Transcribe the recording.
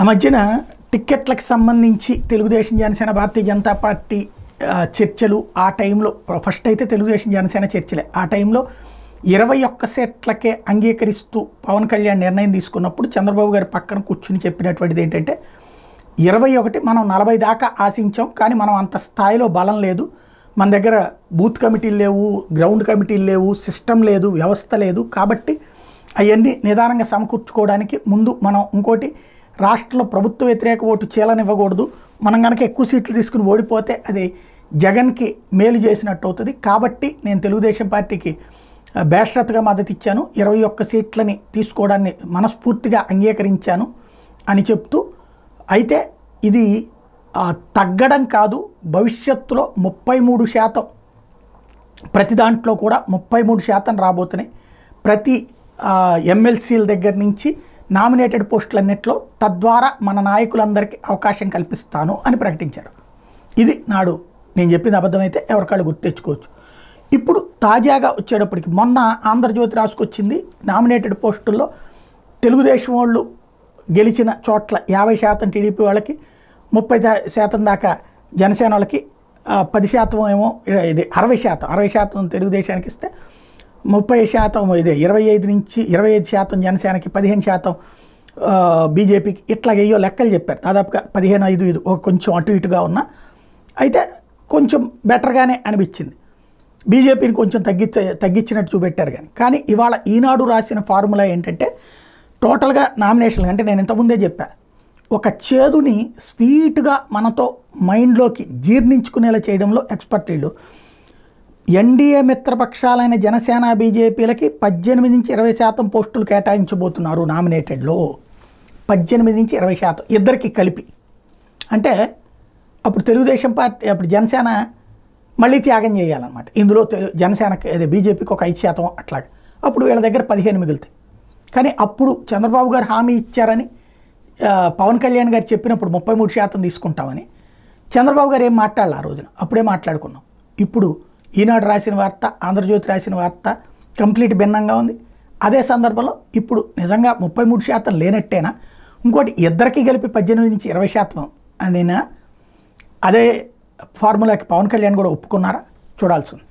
ఆ మధ్యన టిక్కెట్లకు సంబంధించి తెలుగుదేశం జనసేన భారతీయ జనతా పార్టీ చర్చలు ఆ టైంలో ఫస్ట్ అయితే తెలుగుదేశం జనసేన చర్చలే ఆ టైంలో 21 సీట్లకే అంగీకరిస్తూ పవన్ కళ్యాణ్ నిర్ణయం తీసుకున్నప్పుడు చంద్రబాబు గారి పక్కన కూర్చుని చెప్పినటువంటిది ఏంటంటే 21 మనం 40 దాకా ఆశించాం, కానీ మనం అంత స్థాయిలో బలం లేదు, మన దగ్గర బూత్ కమిటీలు లేవు, గ్రౌండ్ కమిటీలు లేవు, సిస్టమ్ లేదు, వ్యవస్థ లేదు, కాబట్టి అవన్నీ నిదానంగా సమకూర్చుకోవడానికి ముందు మనం ఇంకోటి రాష్ట్రంలో ప్రభుత్వ వ్యతిరేక ఓటు చీలనివ్వకూడదు, మనం కనుక ఎక్కువ సీట్లు తీసుకుని ఓడిపోతే అది జగన్కి మేలు చేసినట్టు అవుతుంది, కాబట్టి నేను తెలుగుదేశం పార్టీకి బేషరతుగా మద్దతు ఇచ్చాను, 21 సీట్లని తీసుకోవడాన్ని మనస్ఫూర్తిగా అంగీకరించాను అని చెప్తూ, అయితే ఇది తగ్గడం కాదు, భవిష్యత్తులో 33% ప్రతి దాంట్లో కూడా 33% రాబోతున్నాయి, ప్రతి ఎమ్మెల్సీల దగ్గర నుంచి నామినేటెడ్ పోస్టులన్నింటిలో, తద్వారా మన నాయకులందరికీ అవకాశం కల్పిస్తాను అని ప్రకటించారు. ఇది నాడు నేను చెప్పిన అబద్ధమైతే ఎవరికాళ్ళు గుర్తు తెచ్చుకోవచ్చు. ఇప్పుడు తాజాగా వచ్చేటప్పటికి మొన్న ఆంధ్రజ్యోతి రాసుకొచ్చింది, నామినేటెడ్ పోస్టుల్లో తెలుగుదేశం వాళ్ళు గెలిచిన చోట్ల 50% టీడీపీ వాళ్ళకి, 30% దాకా జనసేన వాళ్ళకి, 10% ఏమో ఇది 60% తెలుగుదేశానికి ఇస్తే 30% ఇదే 25% జనసేనకి, 15% బీజేపీకి, ఇట్లాగేయో లెక్కలు చెప్పారు. దాదాపుగా 15-5 కొంచెం అటు ఇటుగా ఉన్నా, అయితే కొంచెం బెటర్గానే అనిపించింది. బీజేపీని కొంచెం తగ్గించినట్టు చూపెట్టారు. కానీ ఇవాళ ఈనాడు రాసిన ఫార్ములా ఏంటంటే టోటల్గా నామినేషన్లు అంటే నేను ఇంతకుముందే చెప్పా, ఒక చేదుని స్వీట్గా మనతో మైండ్లోకి జీర్ణించుకునేలా చేయడంలో ఎక్స్పర్ట్ వీళ్ళు. ఎన్డీఏ మిత్రపక్షాలైన జనసేన బీజేపీలకి 18-20% పోస్టులు కేటాయించబోతున్నారు నామినేటెడ్లో. 18-20% ఇద్దరికి కలిపి. అంటే అప్పుడు తెలుగుదేశం పార్టీ, అప్పుడు జనసేన మళ్ళీ త్యాగం చేయాలన్నమాట. ఇందులో జనసేనకి అదే బీజేపీకి ఒక 5% అట్లాగే. అప్పుడు వీళ్ళ దగ్గర 15 మిగులుతాయి. కానీ అప్పుడు చంద్రబాబు గారు హామీ ఇచ్చారని పవన్ కళ్యాణ్ గారు చెప్పినప్పుడు 33% తీసుకుంటామని చంద్రబాబు గారు ఏం మాట్లాడాలి ఆ రోజున, అప్పుడే మాట్లాడుకున్నాం. ఇప్పుడు ఈనాడు రాసిన వార్త, ఆంధ్రజ్యోతి రాసిన వార్త కంప్లీట్ భిన్నంగా ఉంది. అదే సందర్భంలో ఇప్పుడు నిజంగా 33% లేనట్టేనా, ఇంకోటి ఇద్దరికి కలిపి 18-20% అనినా, అదే ఫార్ములాకి పవన్ కళ్యాణ్ కూడా ఒప్పుకున్నారా చూడాల్సి ఉంది.